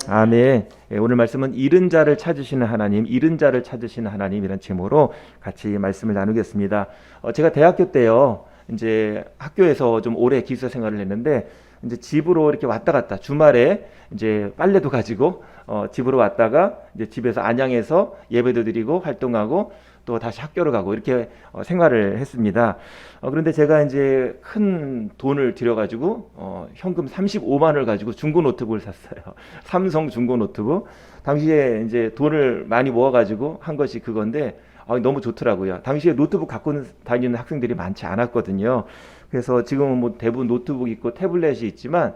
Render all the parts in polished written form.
아멘. 예, 오늘 말씀은 잃은 자를 찾으시는 하나님, 잃은 자를 찾으시는 하나님이라는 제목으로 같이 말씀을 나누겠습니다. 제가 대학교 때요, 이제 학교에서 좀 오래 기숙사 생활을 했는데, 이제 집으로 이렇게 왔다 갔다 주말에 이제 빨래도 가지고 집으로 왔다가 이제 집에서 안양에서 예배도 드리고 활동하고 또 다시 학교를 가고 이렇게 생활을 했습니다. 그런데 제가 이제 큰 돈을 들여가지고 현금 35만 원을 가지고 중고 노트북을 샀어요. 삼성 중고 노트북. 당시에 이제 돈을 많이 모아가지고 한 것이 그건데 너무 좋더라고요. 당시에 노트북 갖고 다니는 학생들이 많지 않았거든요. 그래서 지금은 뭐 대부분 노트북 있고 태블릿이 있지만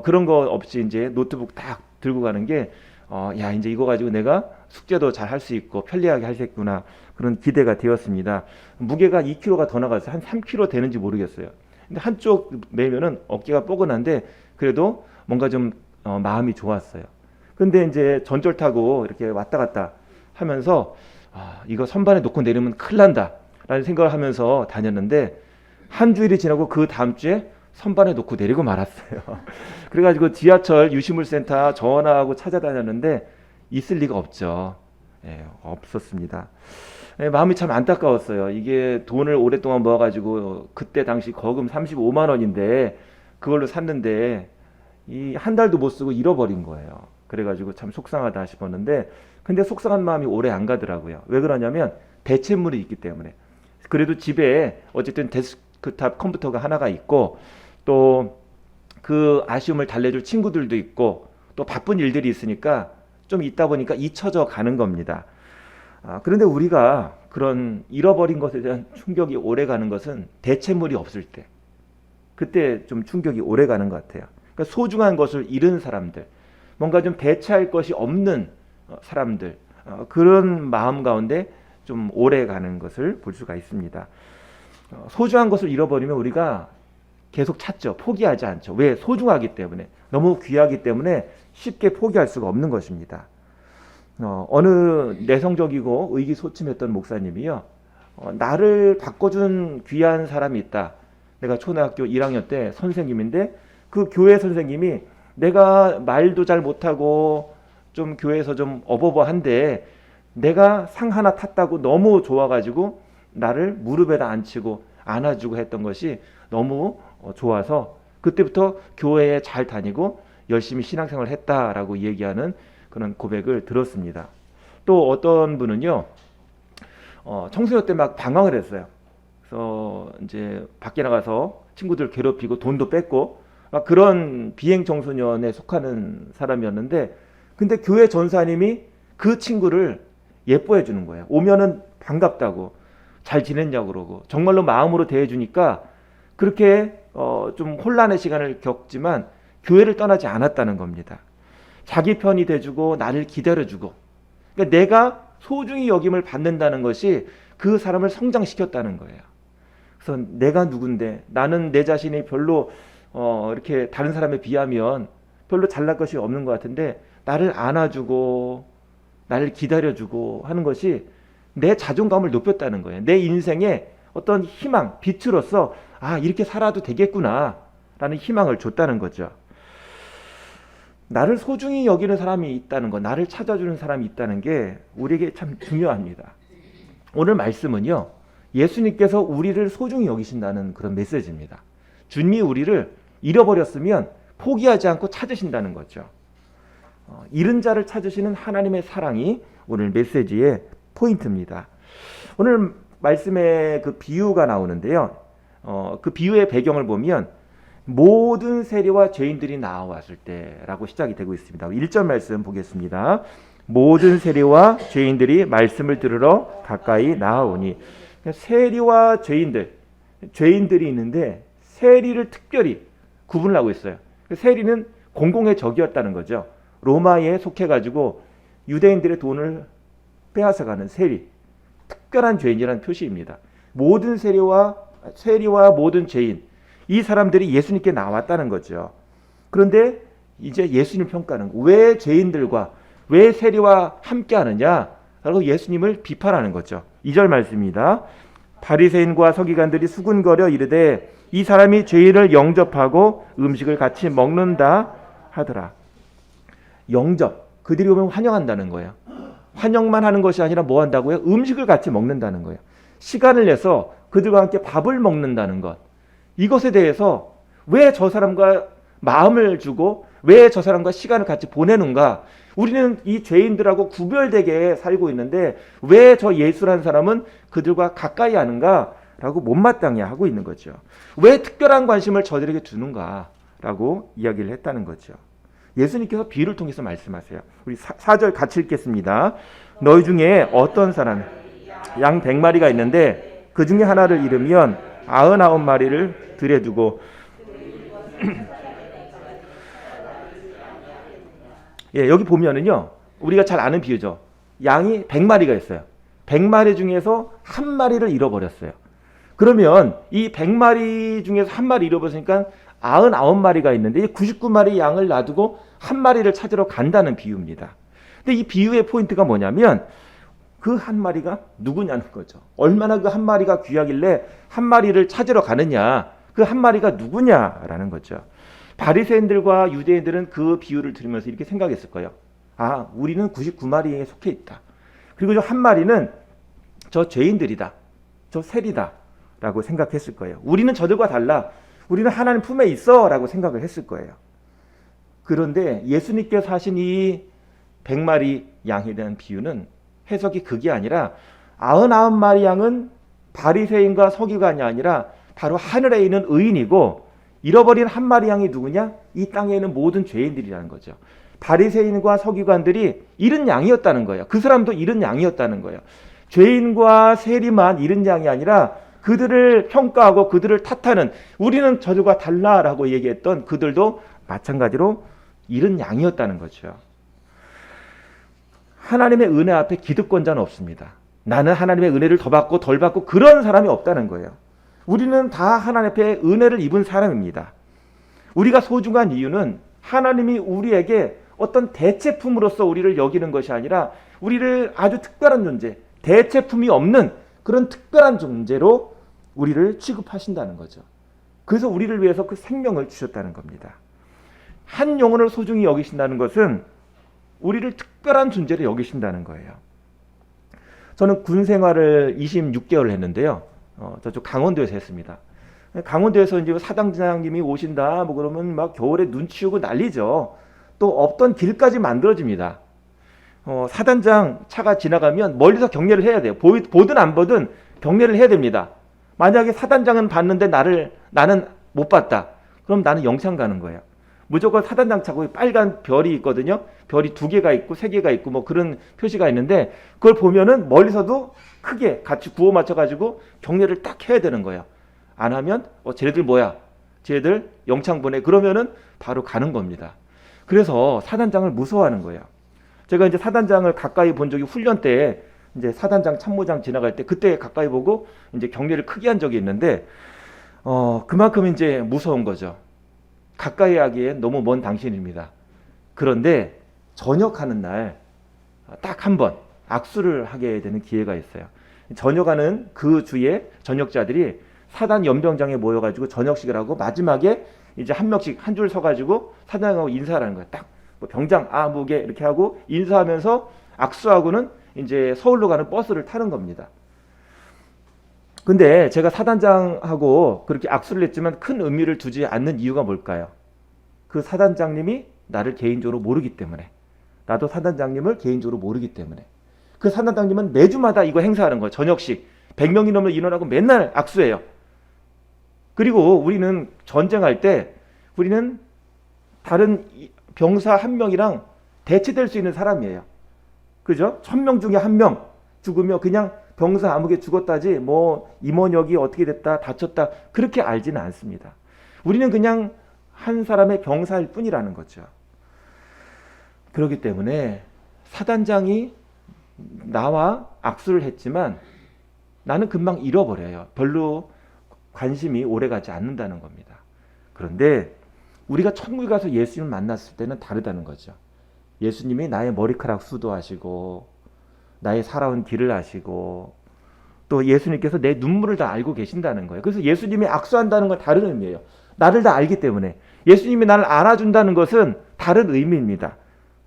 그런 거 없이 이제 노트북 딱 들고 가는 게 야, 이제 이거 가지고 내가 숙제도 잘 할 수 있고 편리하게 할 수 있구나. 그런 기대가 되었습니다. 무게가 2kg가 더 나가서 한 3kg 되는지 모르겠어요. 근데 한쪽 매면은 어깨가 뻐근한데 그래도 뭔가 좀 마음이 좋았어요. 근데 이제 전철 타고 이렇게 왔다 갔다 하면서 이거 선반에 놓고 내리면 큰일 난다 라는 생각을 하면서 다녔는데 한 주일이 지나고 그 다음 주에 선반에 놓고 내리고 말았어요. 그래가지고 지하철 유시물센터 전화하고 찾아다녔는데 있을 리가 없죠. 예, 없었습니다. 예, 마음이 참 안타까웠어요. 이게 돈을 오랫동안 모아가지고 그때 당시 거금 35만 원인데 그걸로 샀는데 이 한 달도 못 쓰고 잃어버린 거예요. 그래가지고 참 속상하다 싶었는데 근데 속상한 마음이 오래 안 가더라고요. 왜 그러냐면 대체물이 있기 때문에. 그래도 집에 어쨌든 데스크탑 컴퓨터가 하나가 있고 또 그 아쉬움을 달래줄 친구들도 있고 또 바쁜 일들이 있으니까 좀 있다 보니까 잊혀져 가는 겁니다. 그런데 우리가 그런 잃어버린 것에 대한 충격이 오래 가는 것은 대체물이 없을 때 그때 좀 충격이 오래 가는 것 같아요. 그러니까 소중한 것을 잃은 사람들, 뭔가 좀 대체할 것이 없는 사람들, 그런 마음 가운데 좀 오래 가는 것을 볼 수가 있습니다. 소중한 것을 잃어버리면 우리가 계속 찾죠. 포기하지 않죠. 왜? 소중하기 때문에. 너무 귀하기 때문에 쉽게 포기할 수가 없는 것입니다. 어느 내성적이고 의기소침했던 목사님이요. 나를 바꿔준 귀한 사람이 있다. 내가 초등학교 1학년 때 선생님인데 그 교회 선생님이 내가 말도 잘 못하고 좀 교회에서 좀 어버버한데 내가 상 하나 탔다고 너무 좋아가지고 나를 무릎에다 앉히고 안아주고 했던 것이 너무 좋아서 그때부터 교회에 잘 다니고 열심히 신앙생활을 했다라고 얘기하는 그런 고백을 들었습니다. 또 어떤 분은요, 청소년 때 막 방황을 했어요. 그래서 이제 밖에 나가서 친구들 괴롭히고 돈도 뺏고 막 그런 비행 청소년에 속하는 사람이었는데, 근데 교회 전사님이 그 친구를 예뻐해 주는 거예요. 오면은 반갑다고 잘 지냈냐고 그러고 정말로 마음으로 대해주니까 그렇게 좀 혼란의 시간을 겪지만 교회를 떠나지 않았다는 겁니다. 자기 편이 돼주고 나를 기다려주고, 그러니까 내가 소중히 여김을 받는다는 것이 그 사람을 성장시켰다는 거예요. 그래서 내가 누군데, 나는 내 자신이 별로 이렇게 다른 사람에 비하면 별로 잘날 것이 없는 것 같은데 나를 안아주고 나를 기다려주고 하는 것이 내 자존감을 높였다는 거예요. 내 인생에 어떤 희망, 빛으로서 이렇게 살아도 되겠구나 라는 희망을 줬다는 거죠. 나를 소중히 여기는 사람이 있다는 거, 나를 찾아주는 사람이 있다는 게 우리에게 참 중요합니다. 오늘 말씀은요, 예수님께서 우리를 소중히 여기신다는 그런 메시지입니다. 주님이 우리를 잃어버렸으면 포기하지 않고 찾으신다는 거죠. 잃은 자를 찾으시는 하나님의 사랑이 오늘 메시지의 포인트입니다. 오늘 말씀에 그 비유가 나오는데요. 그 비유의 배경을 보면 모든 세리와 죄인들이 나와왔을 때라고 시작이 되고 있습니다. 1절 말씀 보겠습니다. 모든 세리와 죄인들이 말씀을 들으러 가까이 나아오니. 세리와 죄인들이 있는데 세리를 특별히 구분을 하고 있어요. 세리는 공공의 적이었다는 거죠. 로마에 속해가지고 유대인들의 돈을 빼앗아가는 세리, 특별한 죄인이라는 표시입니다. 모든 세리와 모든 죄인, 이 사람들이 예수님께 나왔다는 거죠. 그런데 이제 예수님 평가는 왜 죄인들과 왜 세리와 함께 하느냐 라고 예수님을 비판하는 거죠. 2절 말씀입니다. 바리새인과 서기관들이 수군거려 이르되 이 사람이 죄인을 영접하고 음식을 같이 먹는다 하더라. 영접, 그들이 오면 환영한다는 거예요. 환영만 하는 것이 아니라 뭐 한다고요? 음식을 같이 먹는다는 거예요. 시간을 내서 그들과 함께 밥을 먹는다는 것. 이것에 대해서 왜 저 사람과 마음을 주고 왜 저 사람과 시간을 같이 보내는가? 우리는 이 죄인들하고 구별되게 살고 있는데 왜 저 예수라는 사람은 그들과 가까이 하는가? 라고 못마땅해 하고 있는 거죠. 왜 특별한 관심을 저들에게 주는가? 라고 이야기를 했다는 거죠. 예수님께서 비유를 통해서 말씀하세요. 우리 4절 같이 읽겠습니다. 너희 중에 어떤 사람 양 100마리가 있는데 그 중에 하나를 잃으면 99마리를 들여 두고 예, 여기 보면은요. 우리가 잘 아는 비유죠. 양이 100마리가 있어요. 100마리 중에서 한 마리를 잃어버렸어요. 그러면 이 100마리 중에서 한 마리 잃어버렸으니까 99마리가 있는데 99마리 양을 놔두고 한 마리를 찾으러 간다는 비유입니다. 근데 이 비유의 포인트가 뭐냐면 그 한 마리가 누구냐는 거죠. 얼마나 그 한 마리가 귀하길래 한 마리를 찾으러 가느냐. 그 한 마리가 누구냐라는 거죠. 바리새인들과 유대인들은 그 비유를 들으면서 이렇게 생각했을 거예요. 아, 우리는 99마리에 속해 있다. 그리고 저 한 마리는 저 죄인들이다. 저 셀이다. 라고 생각했을 거예요. 우리는 저들과 달라. 우리는 하나님 품에 있어. 라고 생각을 했을 거예요. 그런데 예수님께서 하신 이 100마리 양에 대한 비유는 해석이 그게 아니라 99마리 양은 바리새인과 서기관이 아니라 바로 하늘에 있는 의인이고 잃어버린 한 마리 양이 누구냐? 이 땅에 있는 모든 죄인들이라는 거죠. 바리새인과 서기관들이 잃은 양이었다는 거예요. 그 사람도 잃은 양이었다는 거예요. 죄인과 세리만 잃은 양이 아니라 그들을 평가하고 그들을 탓하는 우리는 저들과 달라라고 얘기했던 그들도 마찬가지로 잃은 양이었다는 거죠. 하나님의 은혜 앞에 기득권자는 없습니다. 나는 하나님의 은혜를 더 받고 덜 받고 그런 사람이 없다는 거예요. 우리는 다 하나님 앞에 은혜를 입은 사람입니다. 우리가 소중한 이유는 하나님이 우리에게 어떤 대체품으로서 우리를 여기는 것이 아니라 우리를 아주 특별한 존재, 대체품이 없는 그런 특별한 존재로 우리를 취급하신다는 거죠. 그래서 우리를 위해서 그 생명을 주셨다는 겁니다. 한 영혼을 소중히 여기신다는 것은 우리를 특별한 존재로 여기신다는 거예요. 저는 군 생활을 26개월을 했는데요. 저쪽 강원도에서 했습니다. 강원도에서 이제 사단장님이 오신다, 뭐 그러면 막 겨울에 눈 치우고 난리죠. 또 없던 길까지 만들어집니다. 사단장 차가 지나가면 멀리서 경례를 해야 돼요. 보든 안 보든 경례를 해야 됩니다. 만약에 사단장은 봤는데 나는 못 봤다. 그럼 나는 영창 가는 거예요. 무조건 사단장 차고 빨간 별이 있거든요. 별이 2개가 있고 3개가 있고 뭐 그런 표시가 있는데 그걸 보면은 멀리서도 크게 같이 구호 맞춰가지고 경례를 딱 해야 되는 거예요. 안 하면 쟤네들 뭐야? 쟤네들 영창 보내. 그러면은 바로 가는 겁니다. 그래서 사단장을 무서워하는 거예요. 제가 이제 사단장을 가까이 본 적이 훈련 때 이제 사단장 참모장 지나갈 때 그때 가까이 보고 이제 경례를 크게 한 적이 있는데 그만큼 이제 무서운 거죠. 가까이 하기엔 너무 먼 당신입니다. 그런데 저녁하는 날 딱 한 번 악수를 하게 되는 기회가 있어요. 저녁하는 그 주에 전역자들이 사단 연병장에 모여가지고 저녁식을 하고 마지막에 이제 한 명씩 한 줄 서가지고 사단하고 인사를 하는 거예요. 딱 뭐 병장 아무개 이렇게 하고 인사하면서 악수하고는 이제 서울로 가는 버스를 타는 겁니다. 근데 제가 사단장하고 그렇게 악수를 했지만 큰 의미를 두지 않는 이유가 뭘까요? 그 사단장님이 나를 개인적으로 모르기 때문에, 나도 사단장님을 개인적으로 모르기 때문에. 그 사단장님은 매주마다 이거 행사하는 거예요. 저녁식 100명이 넘는 인원하고 맨날 악수해요. 그리고 우리는 전쟁할 때 우리는 다른 병사 한 명이랑 대체될 수 있는 사람이에요. 그죠? 1000명 중에 1명 죽으면 그냥 병사 아무개 죽었다지 뭐 임원역이 어떻게 됐다 다쳤다 그렇게 알지는 않습니다. 우리는 그냥 한 사람의 병사일 뿐이라는 거죠. 그렇기 때문에 사단장이 나와 악수를 했지만 나는 금방 잃어버려요. 별로 관심이 오래가지 않는다는 겁니다. 그런데 우리가 천국에 가서 예수님을 만났을 때는 다르다는 거죠. 예수님이 나의 머리카락 수도하시고 나의 살아온 길을 아시고 또 예수님께서 내 눈물을 다 알고 계신다는 거예요. 그래서 예수님이 악수한다는 건 다른 의미예요. 나를 다 알기 때문에. 예수님이 나를 안아준다는 것은 다른 의미입니다.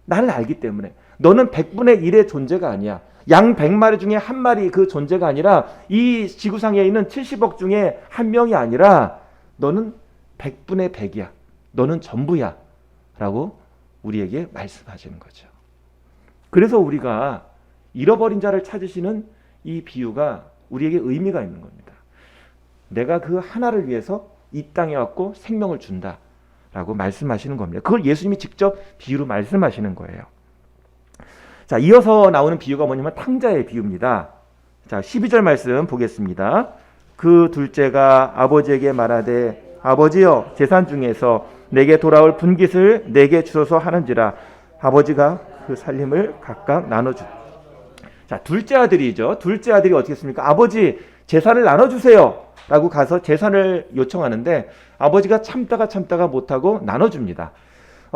나를 알기 때문에. 너는 100분의 1의 존재가 아니야. 양 100마리 중에 한 마리 그 존재가 아니라 이 지구상에 있는 70억 중에 한 명이 아니라 너는 100분의 100이야. 너는 전부야. 라고 우리에게 말씀하시는 거죠. 그래서 우리가 잃어버린 자를 찾으시는 이 비유가 우리에게 의미가 있는 겁니다. 내가 그 하나를 위해서 이 땅에 왔고 생명을 준다. 라고 말씀하시는 겁니다. 그걸 예수님이 직접 비유로 말씀하시는 거예요. 자, 이어서 나오는 비유가 뭐냐면 탕자의 비유입니다. 자, 12절 말씀 보겠습니다. 그 둘째가 아버지에게 말하되 아버지여 재산 중에서 내게 돌아올 분깃을 내게 주소서 하는지라. 아버지가 그 살림을 각각 나눠주. 자, 둘째 아들이죠. 둘째 아들이 어떻게 했습니까? 아버지 재산을 나눠주세요 라고 가서 재산을 요청하는데 아버지가 참다가 못하고 나눠줍니다.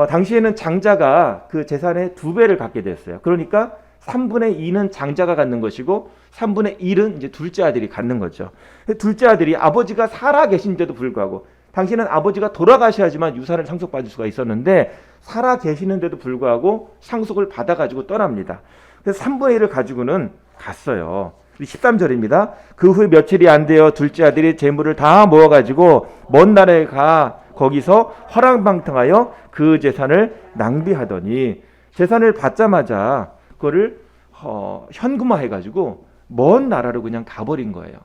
당시에는 장자가 그 재산의 2배를 갖게 됐어요. 그러니까 3분의 2는 장자가 갖는 것이고 3분의 1은 이제 둘째 아들이 갖는 거죠. 둘째 아들이 아버지가 살아 계신데도 불구하고, 당시에는 아버지가 돌아가셔야지만 유산을 상속받을 수가 있었는데 살아 계시는데도 불구하고 상속을 받아가지고 떠납니다. 그래서 3분의 1을 가지고는 갔어요. 13절입니다. 그 후 며칠이 안 되어 둘째 아들이 재물을 다 모아가지고 먼 나라에 가 거기서 허랑방탕하여 그 재산을 낭비하더니, 재산을 받자마자 그거를 현금화해가지고 먼 나라로 그냥 가버린 거예요.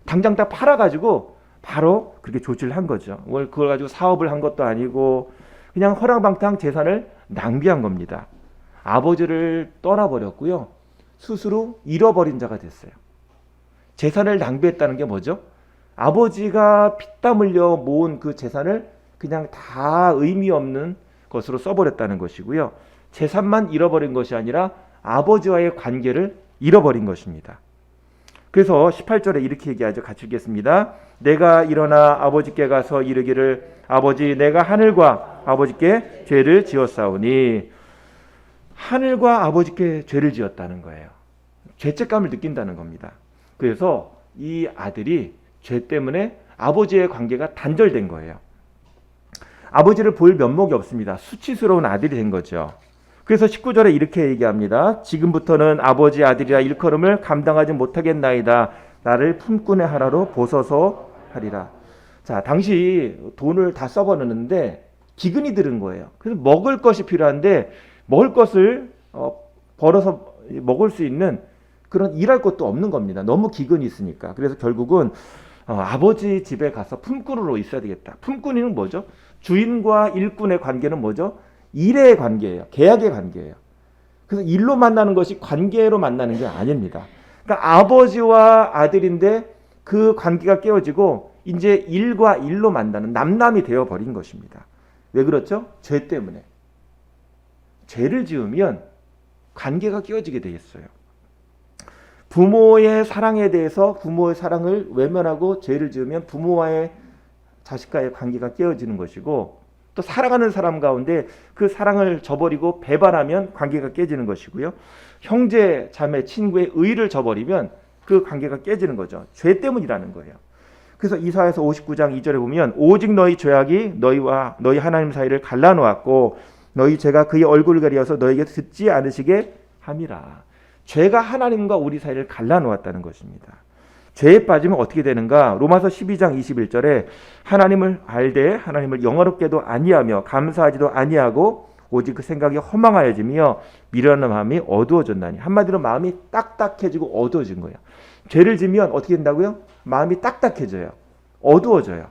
당장 다 팔아가지고 바로 그렇게 조치를 한 거죠. 그걸 가지고 사업을 한 것도 아니고 그냥 허랑방탕 재산을 낭비한 겁니다. 아버지를 떠나버렸고요. 스스로 잃어버린 자가 됐어요. 재산을 낭비했다는 게 뭐죠? 아버지가 피땀 흘려 모은 그 재산을 그냥 다 의미 없는 것으로 써버렸다는 것이고요. 재산만 잃어버린 것이 아니라 아버지와의 관계를 잃어버린 것입니다. 그래서 18절에 이렇게 얘기하죠. 같이 읽겠습니다. 내가 일어나 아버지께 가서 이르기를 아버지 내가 하늘과 아버지께 죄를 지었사오니, 하늘과 아버지께 죄를 지었다는 거예요. 죄책감을 느낀다는 겁니다. 그래서 이 아들이 죄 때문에 아버지의 관계가 단절된 거예요. 아버지를 볼 면목이 없습니다. 수치스러운 아들이 된 거죠. 그래서 19절에 이렇게 얘기합니다. 지금부터는 아버지 아들이라 일컬음을 감당하지 못하겠나이다. 나를 품꾼의 하나로 보소서 하리라. 자, 당시 돈을 다 써버렸는데 기근이 들은 거예요. 그래서 먹을 것이 필요한데 먹을 것을 벌어서 먹을 수 있는 그런 일할 것도 없는 겁니다. 너무 기근이 있으니까. 그래서 결국은 아버지 집에 가서 품꾼으로 있어야 되겠다. 품꾼이는 뭐죠? 주인과 일꾼의 관계는 뭐죠? 일의 관계예요. 계약의 관계예요. 그래서 일로 만나는 것이 관계로 만나는 게 아닙니다. 그러니까 아버지와 아들인데 그 관계가 깨어지고 이제 일과 일로 만나는 남남이 되어버린 것입니다. 왜 그렇죠? 죄 때문에. 죄를 지으면 관계가 깨어지게 되겠어요. 부모의 사랑에 대해서 부모의 사랑을 외면하고 죄를 지으면 부모와의 자식과의 관계가 깨어지는 것이고, 또 사랑하는 사람 가운데 그 사랑을 저버리고 배반하면 관계가 깨지는 것이고요. 형제, 자매, 친구의 의를 저버리면 그 관계가 깨지는 거죠. 죄 때문이라는 거예요. 그래서 이사야서 59장 2절에 보면 오직 너희 죄악이 너희와 너희 하나님 사이를 갈라놓았고 너희 죄가 그의 얼굴을 가리어서 너희에게 듣지 않으시게 함이라. 죄가 하나님과 우리 사이를 갈라놓았다는 것입니다. 죄에 빠지면 어떻게 되는가? 로마서 12장 21절에 하나님을 알되 하나님을 영화롭게도 아니하며 감사하지도 아니하고 오직 그 생각이 허망하여지며 미련한 마음이 어두워졌나니. 한마디로 마음이 딱딱해지고 어두워진 거예요. 죄를 지면 어떻게 된다고요? 마음이 딱딱해져요. 어두워져요.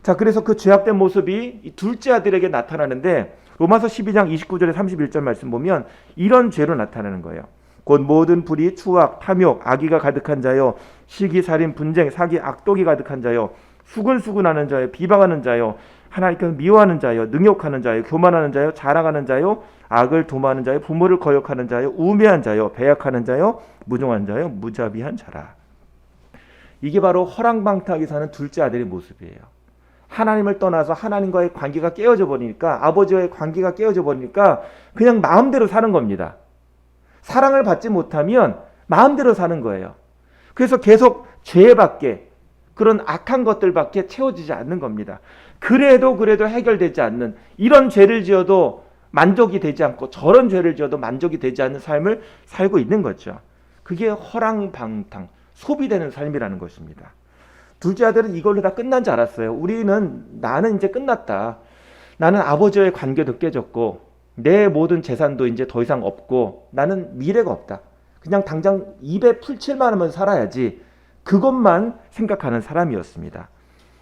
자, 그래서 그 죄악된 모습이 이 둘째 아들에게 나타나는데 로마서 12장 29절에 31절 말씀 보면 이런 죄로 나타나는 거예요. 곧 모든 불의, 추악, 탐욕, 악의가 가득한 자요, 시기, 살인, 분쟁, 사기, 악독이 가득한 자요, 수근수근하는 자요, 비방하는 자요, 하나님께서 미워하는 자요, 능욕하는 자요, 교만하는 자요, 자랑하는 자요, 악을 도모하는 자요, 부모를 거역하는 자요, 우매한 자요, 배약하는 자요, 무정한 자요, 무자비한 자라. 이게 바로 허랑방탕하게 사는 둘째 아들의 모습이에요. 하나님을 떠나서 하나님과의 관계가 깨어져 버리니까, 아버지와의 관계가 깨어져 버리니까 그냥 마음대로 사는 겁니다. 사랑을 받지 못하면 마음대로 사는 거예요. 그래서 계속 죄밖에, 그런 악한 것들밖에 채워지지 않는 겁니다. 그래도 해결되지 않는, 이런 죄를 지어도 만족이 되지 않고 저런 죄를 지어도 만족이 되지 않는 삶을 살고 있는 거죠. 그게 허랑방탕, 소비되는 삶이라는 것입니다. 둘째 아들은 이걸로 다 끝난 줄 알았어요. 나는 이제 끝났다. 나는 아버지와의 관계도 깨졌고 내 모든 재산도 이제 더 이상 없고 나는 미래가 없다. 그냥 당장 입에 풀칠만 하면 살아야지. 그것만 생각하는 사람이었습니다.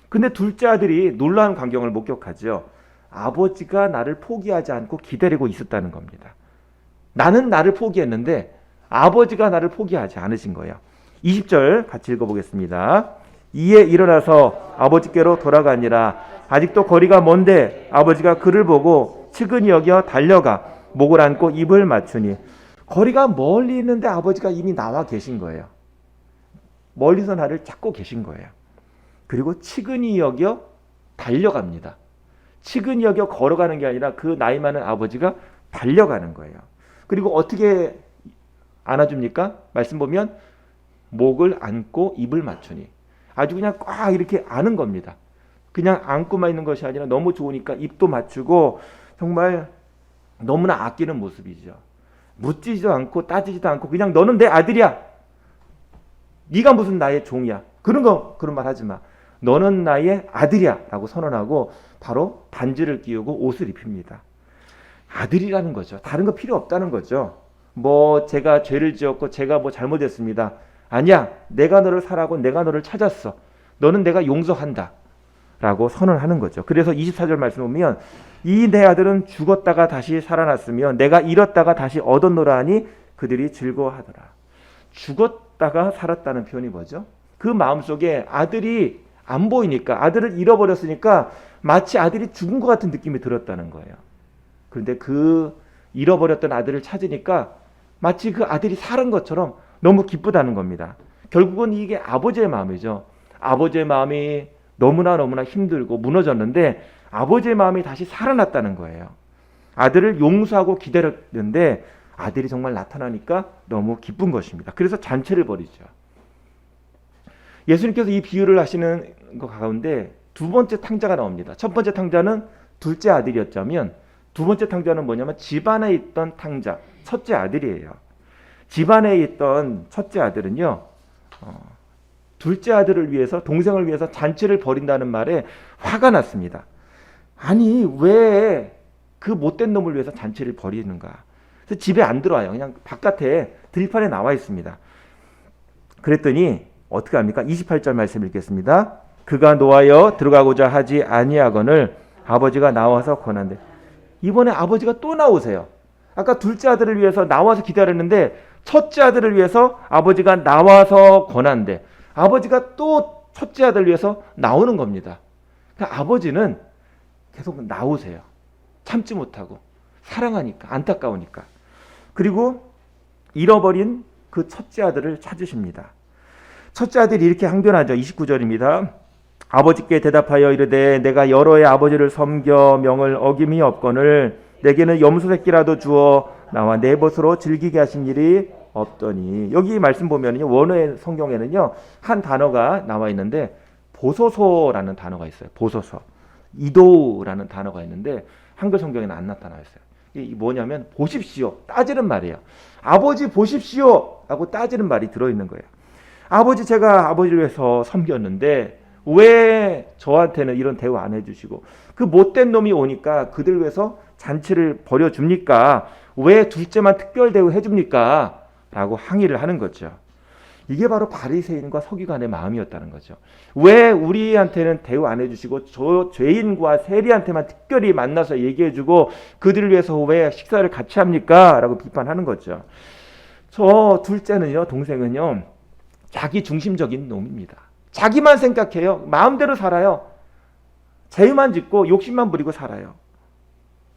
근데 둘째 아들이 놀라운 광경을 목격하죠. 아버지가 나를 포기하지 않고 기다리고 있었다는 겁니다. 나는 나를 포기했는데 아버지가 나를 포기하지 않으신 거예요. 20절 같이 읽어보겠습니다. 이에 일어나서 아버지께로 돌아가니라. 아직도 거리가 먼데 아버지가 그를 보고 측은히 여겨 달려가 목을 안고 입을 맞추니. 거리가 멀리 있는데 아버지가 이미 나와 계신 거예요. 멀리서 나를 찾고 계신 거예요. 그리고 측은히 여겨 달려갑니다. 측은히 여겨 걸어가는 게 아니라 그 나이 많은 아버지가 달려가는 거예요. 그리고 어떻게 안아줍니까? 말씀 보면 목을 안고 입을 맞추니. 아주 그냥 꽉 이렇게 안은 겁니다. 그냥 안고만 있는 것이 아니라 너무 좋으니까 입도 맞추고 정말 너무나 아끼는 모습이죠. 묻지도 않고 따지지도 않고 그냥 너는 내 아들이야. 네가 무슨 나의 종이야. 그런 말 하지 마. 너는 나의 아들이야 라고 선언하고 바로 반지를 끼우고 옷을 입힙니다. 아들이라는 거죠. 다른 거 필요 없다는 거죠. 뭐 제가 죄를 지었고 제가 뭐 잘못했습니다. 아니야. 내가 너를 사랑하고 내가 너를 찾았어. 너는 내가 용서한다 라고 선언하는 거죠. 그래서 24절 말씀 보면 이 내 아들은 죽었다가 다시 살아났으며 내가 잃었다가 다시 얻었노라 하니 그들이 즐거워하더라. 죽었다가 살았다는 표현이 뭐죠? 그 마음속에 아들이 안 보이니까 아들을 잃어버렸으니까 마치 아들이 죽은 것 같은 느낌이 들었다는 거예요. 그런데 그 잃어버렸던 아들을 찾으니까 마치 그 아들이 살은 것처럼 너무 기쁘다는 겁니다. 결국은 이게 아버지의 마음이죠. 아버지의 마음이 너무나 힘들고 무너졌는데 아버지의 마음이 다시 살아났다는 거예요. 아들을 용서하고 기다렸는데 아들이 정말 나타나니까 너무 기쁜 것입니다. 그래서 잔치를 벌이죠. 예수님께서 이 비유를 하시는 것 가운데 두 번째 탕자가 나옵니다. 첫 번째 탕자는 둘째 아들이었다면 두 번째 탕자는 뭐냐면 집안에 있던 탕자, 첫째 아들이에요. 집안에 있던 첫째 아들은요. 둘째 아들을 위해서 동생을 위해서 잔치를 벌인다는 말에 화가 났습니다. 아니 왜 그 못된 놈을 위해서 잔치를 벌이는가. 그래서 집에 안 들어와요. 그냥 바깥에 들판에 나와 있습니다. 그랬더니 어떻게 합니까? 28절 말씀 읽겠습니다. 그가 노하여 들어가고자 하지 아니하거늘 아버지가 나와서 권한대. 이번에 아버지가 또 나오세요. 아까 둘째 아들을 위해서 나와서 기다렸는데 첫째 아들을 위해서 아버지가 나와서 권한대. 아버지가 또 첫째 아들을 위해서 나오는 겁니다. 그러니까 아버지는 계속 나오세요. 참지 못하고 사랑하니까 안타까우니까. 그리고 잃어버린 그 첫째 아들을 찾으십니다. 첫째 아들이 이렇게 항변하죠. 29절입니다. 아버지께 대답하여 이르되 내가 여러 해 아버지를 섬겨 명을 어김이 없거늘 내게는 염소 새끼라도 주어 나와 내 벗으로 즐기게 하신 일이 없더니. 여기 말씀 보면요. 원어의 성경에는요. 한 단어가 나와 있는데 보소서라는 단어가 있어요. 보소서. 이도라는 단어가 있는데 한글 성경에는 안 나타나 있어요. 이게 뭐냐면 보십시오. 따지는 말이에요. 아버지 보십시오 하고 따지는 말이 들어있는 거예요. 아버지 제가 아버지를 위해서 섬겼는데 왜 저한테는 이런 대우 안 해주시고 그 못된 놈이 오니까 그들 위해서 잔치를 벌여줍니까? 왜 둘째만 특별 대우 해줍니까? 라고 항의를 하는 거죠. 이게 바로 바리새인과 서기관의 마음이었다는 거죠. 왜 우리한테는 대우 안 해주시고 저 죄인과 세리한테만 특별히 만나서 얘기해주고 그들을 위해서 왜 식사를 같이 합니까? 라고 비판하는 거죠. 저 둘째는요, 동생은요, 자기 중심적인 놈입니다. 자기만 생각해요. 마음대로 살아요. 죄만 짓고 욕심만 부리고 살아요.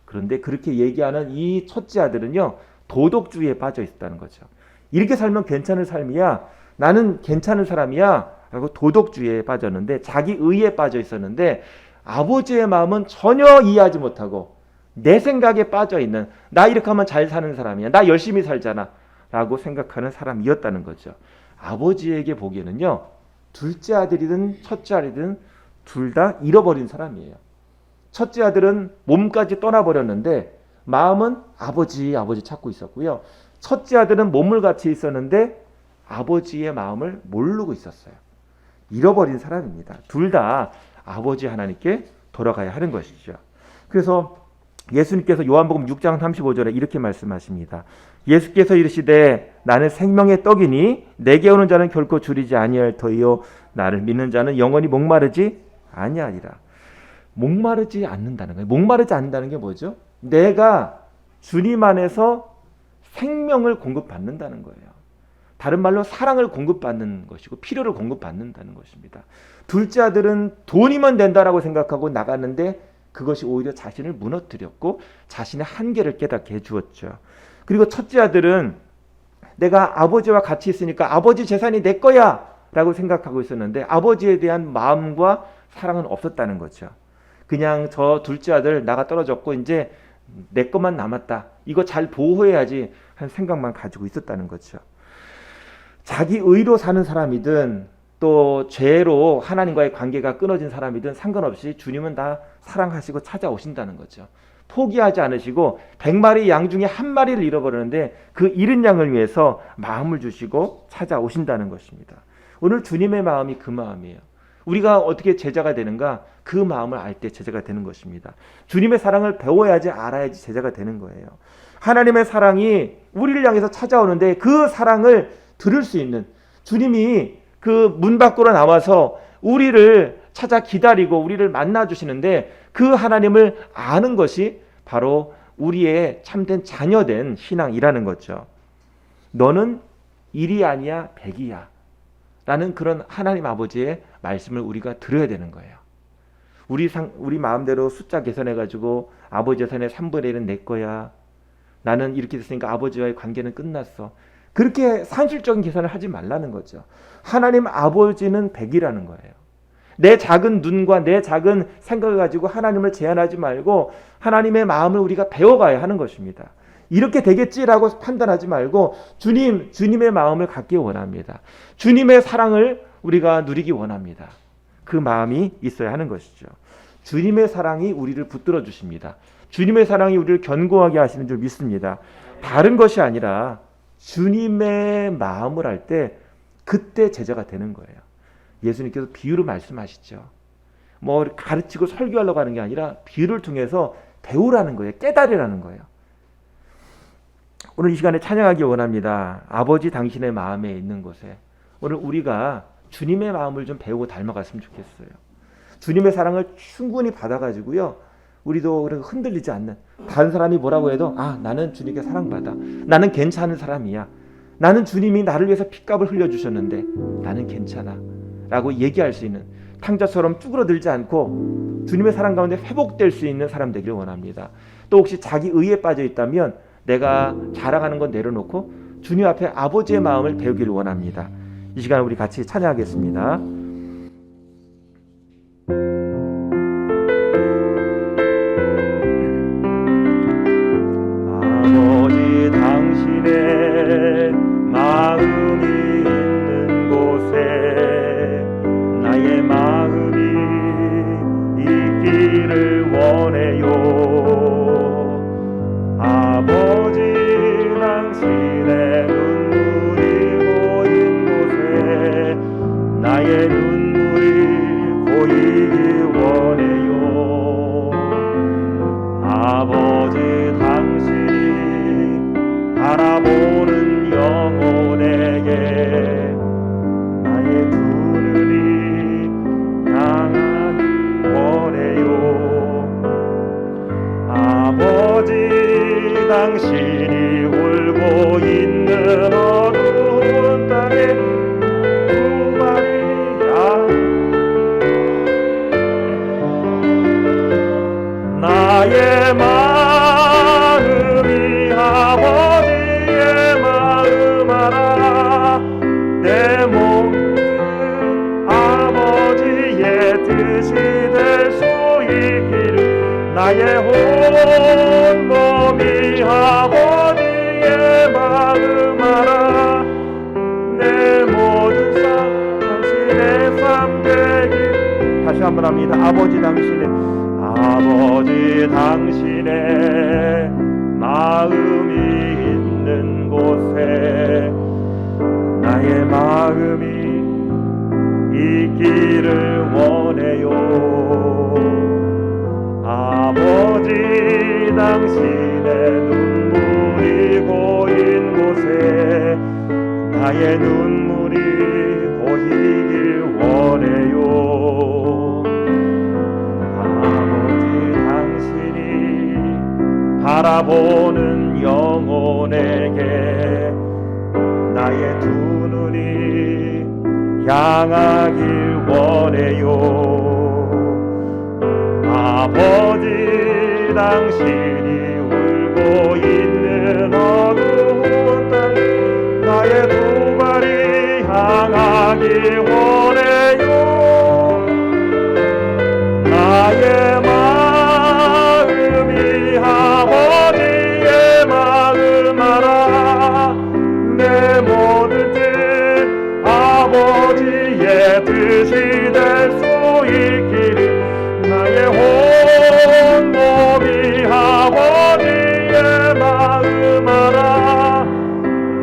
그런데 그렇게 얘기하는 이 첫째 아들은요, 도덕주의에 빠져 있었다는 거죠. 이렇게 살면 괜찮은 삶이야. 나는 괜찮은 사람이야. 라고 도덕주의에 빠졌는데 자기 의에 빠져 있었는데 아버지의 마음은 전혀 이해하지 못하고 내 생각에 빠져 있는 나 이렇게 하면 잘 사는 사람이야. 나 열심히 살잖아. 라고 생각하는 사람이었다는 거죠. 아버지에게 보기에는요. 둘째 아들이든 첫째 아들이든 둘 다 잃어버린 사람이에요. 첫째 아들은 몸까지 떠나버렸는데 마음은 아버지 찾고 있었고요. 첫째 아들은 몸물같이 있었는데 아버지의 마음을 모르고 있었어요. 잃어버린 사람입니다. 둘 다 아버지 하나님께 돌아가야 하는 것이죠. 그래서 예수님께서 요한복음 6장 35절에 이렇게 말씀하십니다. 예수께서 이르시되 나는 생명의 떡이니 내게 오는 자는 결코 줄이지 아니할 터이요 나를 믿는 자는 영원히 목마르지 아니하리라. 목마르지 않는다는 거예요. 목마르지 않는다는 게 뭐죠? 내가 주님 안에서 생명을 공급받는다는 거예요. 다른 말로 사랑을 공급받는 것이고 필요를 공급받는다는 것입니다. 둘째 아들은 돈이면 된다라고 생각하고 나갔는데 그것이 오히려 자신을 무너뜨렸고 자신의 한계를 깨닫게 해주었죠. 그리고 첫째 아들은 내가 아버지와 같이 있으니까 아버지 재산이 내 거야 라고 생각하고 있었는데 아버지에 대한 마음과 사랑은 없었다는 거죠. 그냥 저 둘째 아들 나가 떨어졌고 이제 내 것만 남았다. 이거 잘 보호해야지 하는 생각만 가지고 있었다는 거죠. 자기 의로 사는 사람이든 또 죄로 하나님과의 관계가 끊어진 사람이든 상관없이 주님은 다 사랑하시고 찾아오신다는 거죠. 포기하지 않으시고 100마리 양 중에 한 마리를 잃어버렸는데 그 잃은 양을 위해서 마음을 주시고 찾아오신다는 것입니다. 오늘 주님의 마음이 그 마음이에요. 우리가 어떻게 제자가 되는가? 그 마음을 알 때 제자가 되는 것입니다. 주님의 사랑을 배워야지 알아야지 제자가 되는 거예요. 하나님의 사랑이 우리를 향해서 찾아오는데 그 사랑을 들을 수 있는 주님이 그 문 밖으로 나와서 우리를 찾아 기다리고 우리를 만나 주시는데 그 하나님을 아는 것이 바로 우리의 참된 자녀된 신앙이라는 거죠. 너는 1이 아니야 100이야 라는 그런 하나님 아버지의 말씀을 우리가 들어야 되는 거예요. 우리 마음대로 숫자 계산해가지고 아버지 재산의 3분의 1은 내 거야. 나는 이렇게 됐으니까 아버지와의 관계는 끝났어. 그렇게 산술적인 계산을 하지 말라는 거죠. 하나님 아버지는 100이라는 거예요. 내 작은 눈과 내 작은 생각을 가지고 하나님을 제한하지 말고 하나님의 마음을 우리가 배워가야 하는 것입니다. 이렇게 되겠지라고 판단하지 말고 주님의 마음을 갖기 원합니다. 주님의 사랑을 우리가 누리기 원합니다. 그 마음이 있어야 하는 것이죠. 주님의 사랑이 우리를 붙들어 주십니다. 주님의 사랑이 우리를 견고하게 하시는 줄 믿습니다. 다른 것이 아니라 주님의 마음을 알 때 그때 제자가 되는 거예요. 예수님께서 비유로 말씀하시죠. 뭐 가르치고 설교하려고 하는 게 아니라 비유를 통해서 배우라는 거예요. 깨달으라는 거예요. 오늘 이 시간에 찬양하기 원합니다. 아버지 당신의 마음에 있는 곳에. 오늘 우리가 주님의 마음을 좀 배우고 닮아갔으면 좋겠어요. 주님의 사랑을 충분히 받아가지고요. 우리도 흔들리지 않는, 다른 사람이 뭐라고 해도 나는 주님께 사랑받아. 나는 괜찮은 사람이야. 나는 주님이 나를 위해서 핏값을 흘려주셨는데 나는 괜찮아 라고 얘기할 수 있는, 탕자처럼 쭈그러들지 않고 주님의 사랑 가운데 회복될 수 있는 사람 되길 원합니다. 또 혹시 자기 의에 빠져 있다면 내가 자랑하는 건 내려놓고 주님 앞에 아버지의 마음을 배우기를 원합니다. 이 시간 우리 같이 찬양하겠습니다. 아버지 당신의 마음이 있는 곳에 나의 마음이 있기를 원해요. 아버지 당신의 눈물이 고인 곳에 나의 눈물이 고이기 원해요. 아버지 당신이 바라보는 영혼에게 나의 두 눈이 향하기 원해요. 아버지 당신이 울고 있는 어두운 땅에 두 마리 양 나의 마음이 아버지의 마음 알아. 내 몸은 아버지의 뜻이 될 수 있기를. 나의 온 몸이 아버지의 마음 알아. 내 모든 삶 당신의 삶 되길. 다시 한번 합니다. 아버지 당신의 마음이 있는 곳에 나의 마음이 있기를 원해요. 아버지, 당신의 눈물이 고인 곳에 나의 눈물이 고이길 원해요. 아버지, 당신이 바라보는 영혼에게 나의 두 눈이 향하길 원해요. 아버지, 당신이 울고 있는 어두운 땅 나의 두 발이 향하길 원해요. 나의 마음이 아버지의 마음 알아. 내 모든 뜻 아버지의 뜻이 될 수 있기를 나의 온몸이 아버지의 마음 알아.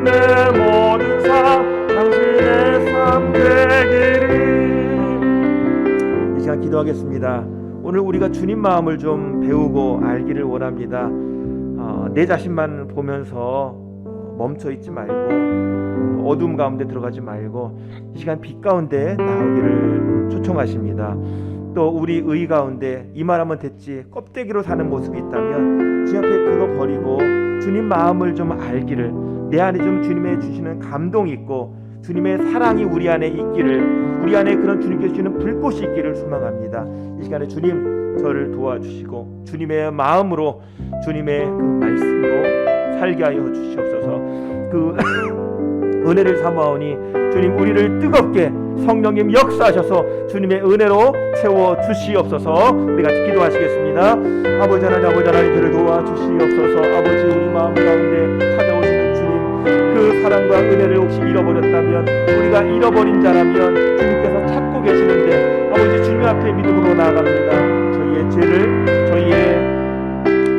내 모든 삶 당신의 삶 되기를. 이 시간 기도하겠습니다. 오늘 우리가 주님 마음을 좀 배우고 알기를 원합니다. 내 자신만 보면서 멈춰 있지 말고 어둠 가운데 들어가지 말고 이 시간 빛 가운데 나오기를 초청하십니다. 또 우리 의 가운데 이 말하면 됐지 껍데기로 사는 모습이 있다면 주님 앞에 그거 버리고 주님 마음을 좀 알기를, 내 안에 좀 주님의 주시는 감동이 있고 주님의 사랑이 우리 안에 있기를, 우리 안에 그런 주님께서 주시는 불꽃이 있기를 소망합니다. 이 시간에 주님 저를 도와주시고 주님의 마음으로 주님의 그 말씀으로 살게 하여 주시옵소서. 그 은혜를 사모하오니 주님 우리를 뜨겁게 성령님 역사하셔서 주님의 은혜로 채워 주시옵소서. 우리 같이 기도하시겠습니다. 아버지 하나님, 아버지 하나님 저를 도와주시옵소서. 아버지, 우리 마음 가운데 찾아오시는 주님 그 사랑과 은혜를 혹시 잃어버렸다면, 우리가 잃어버린 자라면 주님께서 찾고 계시는데 아버지 주님 앞에 믿음으로 나아갑니다. 저희의 죄를, 저희의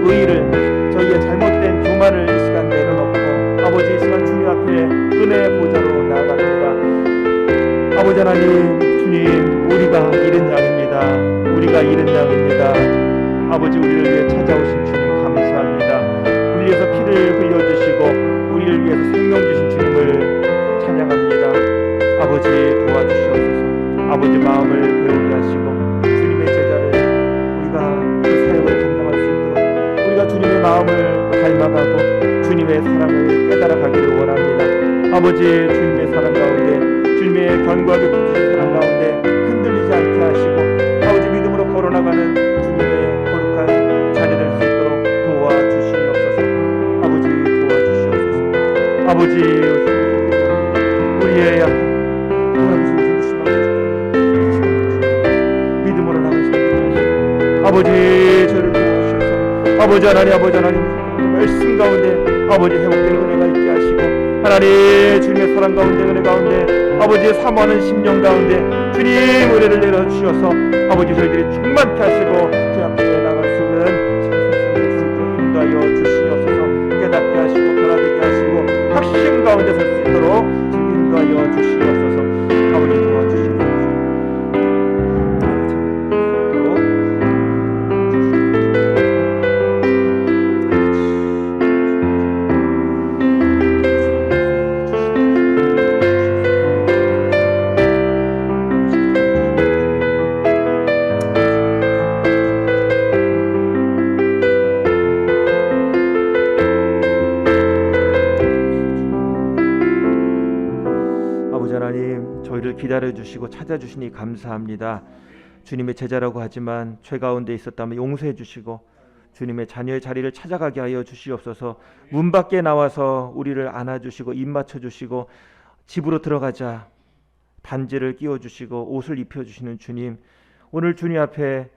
의의를, 저희의 잘못된 교만을 이 시간 내려놓고 아버지 이 시간 주님 앞에 은혜의 보좌로 나아갑니다. 아버지 하나님, 주님 우리가 잃은 양입니다. 우리가 잃은 양입니다. 아버지, 우리를 위해 찾아오신 주님 감사합니다. 우리를 위해서 피를 흘려주시고 우리를 위해서 생명 주신 주님을 찬양합니다. 아버지 도와주시옵소서. 아버지 마음을 배우게 하시고 주님의 제자를 우리가 그 사역을 감당할 수 있도록 우리가 주님의 마음을 닮아가고 주님의 사랑을 깨달아가기를 원합니다. 아버지, 주님의 사랑 가운데, 주님의 견고하게 붙이신 사랑 가운데 흔들리지 않게 하시고 아버지 믿음으로 걸어나가는 주님의 거룩한 자녀 될 수 있도록 도와주시옵소서. 아버지 도와주시옵소서. 아버지, 우리의 약한 믿음으로 나가시게 하시고 아버지 저를 도와주셔서 아버지 하나님, 아버지 하나님 말씀 가운데 아버지 회복되는 은혜가 있게 하시고 하나님 주님의 사랑 가운데, 은혜 가운데 아버지의 사모하는 심령 가운데 주님 은혜를 내려주셔서 아버지 저희들이 충만케 하시고 주 앞에 나갈 수 있는 신선을 수 있도록 인도하여 주시옵소서. 깨닫게 하시고 변화되게 하시고 확신 가운데 설 수 있도록 인도하여 주시옵소서. 아버지 도와주시옵소서. 저희를 기다려주시고 찾아주시니 감사합니다. 주님의 제자라고 하지만 죄 가운데 있었다면 용서해 주시고 주님의 자녀의 자리를 찾아가게 하여 주시옵소서. 문 밖에 나와서 우리를 안아주시고 입 맞춰주시고 집으로 들어가자 반지를 끼워주시고 옷을 입혀주시는 주님, 오늘 주님 앞에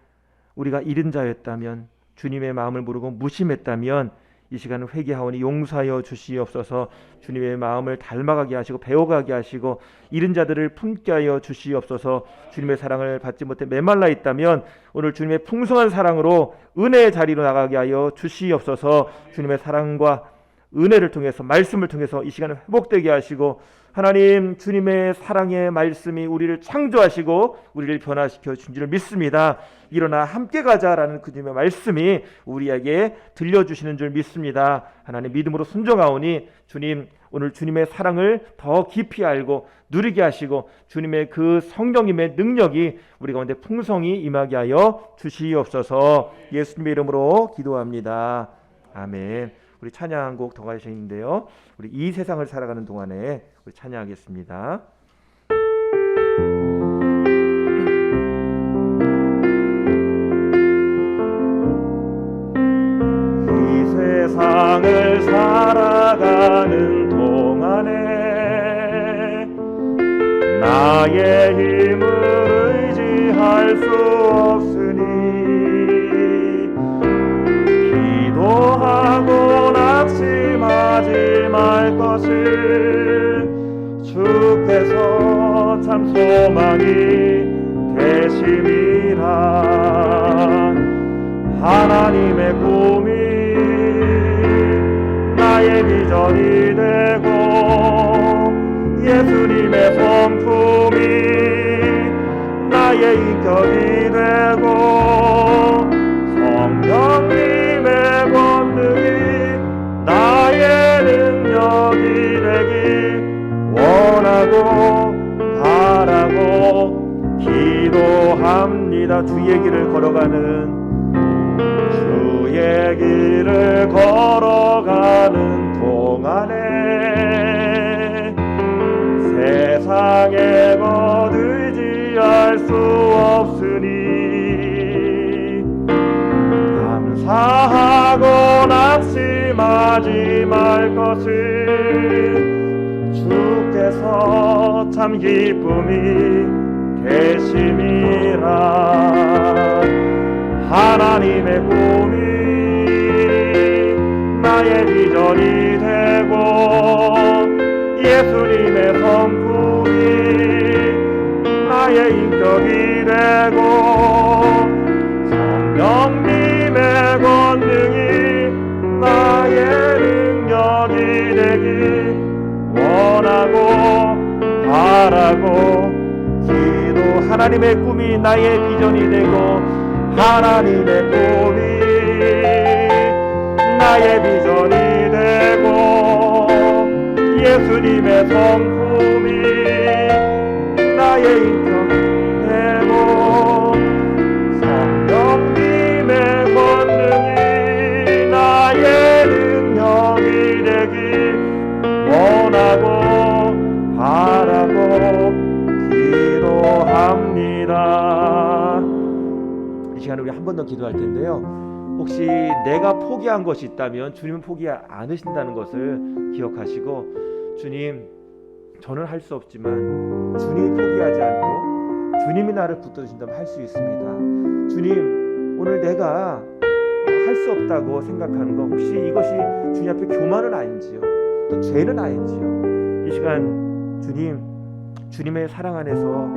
우리가 잃은 자였다면, 주님의 마음을 모르고 무심했다면 이 시간은 회개하오니 용서하여 주시옵소서. 주님의 마음을 닮아가게 하시고 배워가게 하시고 잃은 자들을 품게 하여 주시옵소서. 주님의 사랑을 받지 못해 메말라 있다면 오늘 주님의 풍성한 사랑으로 은혜의 자리로 나가게 하여 주시옵소서. 주님의 사랑과 은혜를 통해서 말씀을 통해서 이 시간을 회복되게 하시고 하나님 주님의 사랑의 말씀이 우리를 창조하시고 우리를 변화시켜 준 줄을 믿습니다. 일어나 함께 가자라는 그 주님의 말씀이 우리에게 들려주시는 줄 믿습니다. 하나님 믿음으로 순종하오니 주님 오늘 주님의 사랑을 더 깊이 알고 누리게 하시고 주님의 그 성령님의 능력이 우리 가운데 풍성히 임하게 하여 주시옵소서. 예수님의 이름으로 기도합니다. 아멘. 우리 찬양곡 더 가시는데요. 우리 이 세상을 살아가는 동안에 우리 찬양하겠습니다. 이 세상을 살아가는 동안에 나의 힘을 의지할 수 없으니 기도하고 낙심하지 말 것을 주께서 참 소망이 되심이라. 하나님의 꿈이 나의 비전이 되고 예수님의 성품이 나의 인격이 되고 성령님의 권능이 나의 능력이 되기 원하고 바라고 기도합니다. 주의 길을 걸어가는 동안에 세상에 것 의지할 수 없으니 감사하고 낙심하지 말 것을 주께서 참 기쁨이 되심이라. 하나님의 꿈이 나의 비전이 되고 예수님의 성품이 나의 인격이 되고 성령님의 권능이 나의 능력이 되기 원하고 바라고 기도. 하나님의 꿈이 나의 비전이 되고 하나님의 꿈이 나의 비전이 되고 예수님의 성품이 나의 인격이 되고 성령님의 권능이 나의 능력이 되기 원하고 바라고 기도합니다. 이 시간에 우리 한 번 더 기도할 텐데요. 혹시 내가 포기한 것이 있다면 주님은 포기하지 않으신다는 것을 기억하시고 주님 저는 할 수 없지만 주님이 포기하지 않고 주님이 나를 붙들어주신다면 할 수 있습니다. 주님 오늘 내가 할 수 없다고 생각하는 거 혹시 이것이 주님 앞에 교만은 아닌지요 또 죄는 아닌지요. 이 시간 주님의 사랑 안에서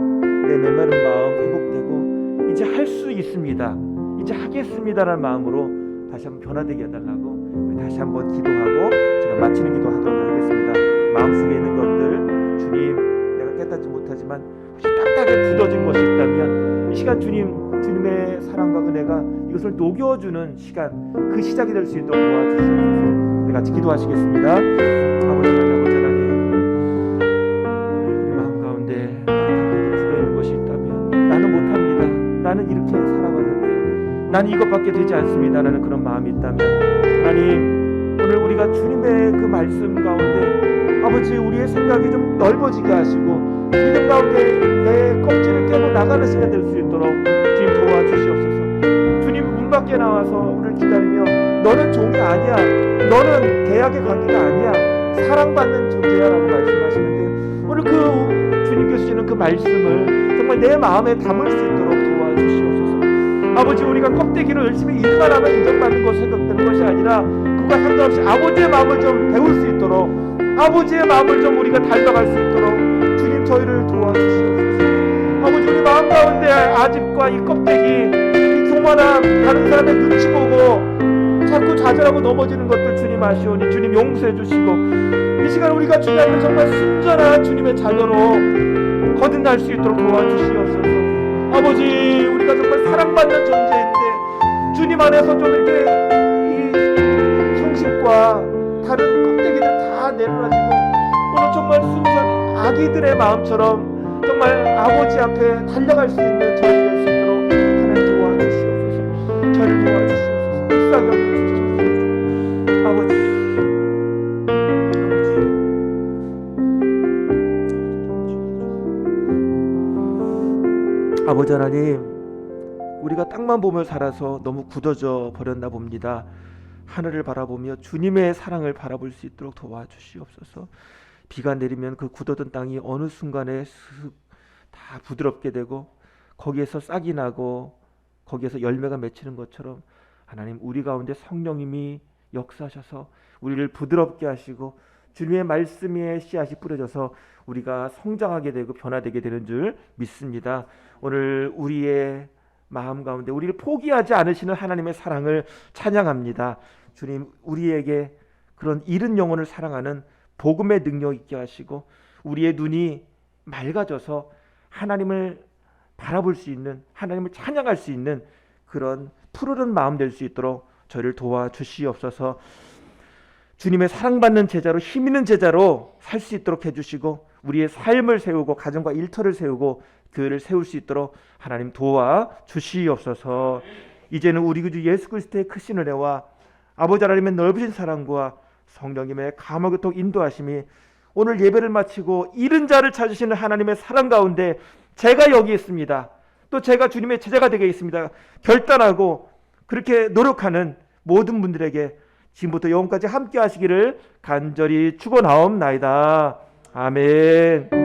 내 메마른 마음 회복되고 이제 할 수 있습니다 이제 하겠습니다라는 마음으로 다시 한번 변화되게 해달라고 다시 한번 기도하고 제가 마치는 기도하도록 하겠습니다. 마음속에 있는 것들 주님 내가 깨닫지 못하지만 혹시 딱딱하게 굳어진 것이 있다면 이 시간 주님의 사랑과 은혜가 이것을 녹여주는 시간 그 시작이 될 수 있도록 도와주시옵소서. 우리 같이 기도하시겠습니다. 아버지 하나님 우리 마음 가운데 딱딱하게 굳어있는 것이 있다면 나는 못합니다. 나는 이렇게 살아왔는데요 나는 이것밖에 되지 않습니다 라는 그런 마음이 있다면 하나님 오늘 우리가 주님의 그 말씀 가운데 아버지 우리의 생각이 좀 넓어지게 하시고 믿음 가운데 내 껍질을 깨고 나가는 시간 될 수 있도록 주님 도와주시옵소서. 주님 문 밖에 나와서 우리를 기다리며 너는 종이 아니야 너는 계약의 관계가 아니야 사랑받는 존재야 라고 말씀하시는데 오늘 그 주님께서 주시는 그 말씀을 정말 내 마음에 담을 수 있도록 도와주시옵소서. 아버지 우리가 껍데기를 열심히 일만 하면 인정받는 것을 생각되는 것이 아니라 직급과 상관없이 아버지의 마음을 좀 배울 수 있도록, 아버지의 마음을 좀 우리가 닮아갈 수 있도록 주님 저희를 도와주시옵소서. 아버지, 우리 마음 가운데 아집과 이 껍데기, 이 교만함, 다른 사람의 눈치 보고 자꾸 좌절하고 넘어지는 것들 주님 아시오니 주님 용서해 주시고, 이 시간 우리가 주님 앞에 정말 순전한 주님의 자녀로 거듭날 수 있도록 도와주시옵소서. 아버지, 우리가 정말 사랑받는 존재인데 주님 안에서 좀 이렇게 이 형식과 다른 껍데기를 다 내려놔지고 오늘 정말 순수한 아기들의 마음처럼 정말 아버지 앞에 달려갈 수 있는 저희 될 수 있도록 하나님 도와주시옵소서. 저를 도와주시옵소서. 묵상해 주시옵소서. 아버지, 아버지 하나님, 우리가 땅만 보며 살아서 너무 굳어져 버렸나 봅니다. 하늘을 바라보며 주님의 사랑을 바라볼 수 있도록 도와주시옵소서. 비가 내리면 그 굳어든 땅이 어느 순간에 다 부드럽게 되고 거기에서 싹이 나고 거기에서 열매가 맺히는 것처럼 하나님, 우리 가운데 성령님이 역사하셔서 우리를 부드럽게 하시고 주님의 말씀에 씨앗이 뿌려져서 우리가 성장하게 되고 변화되게 되는 줄 믿습니다. 오늘 우리의 마음 가운데 우리를 포기하지 않으시는 하나님의 사랑을 찬양합니다. 주님, 우리에게 그런 잃은 영혼을 사랑하는 복음의 능력 있게 하시고 우리의 눈이 맑아져서 하나님을 바라볼 수 있는, 하나님을 찬양할 수 있는 그런 푸르른 마음 될 수 있도록 저를 도와주시옵소서. 주님의 사랑받는 제자로, 힘 있는 제자로 살 수 있도록 해주시고 우리의 삶을 세우고 가정과 일터를 세우고 교회를 세울 수 있도록 하나님 도와주시옵소서. 이제는 우리 구주 예수 그리스도의 크신 은혜와 아버지 하나님의 넓으신 사랑과 성령님의 감화교통 인도하심이 오늘 예배를 마치고 잃은 자를 찾으시는 하나님의 사랑 가운데 제가 여기 있습니다, 또 제가 주님의 제자가 되겠습니다 결단하고 그렇게 노력하는 모든 분들에게 지금부터 영원까지 함께 하시기를 간절히 축원하옵나이다. 아멘.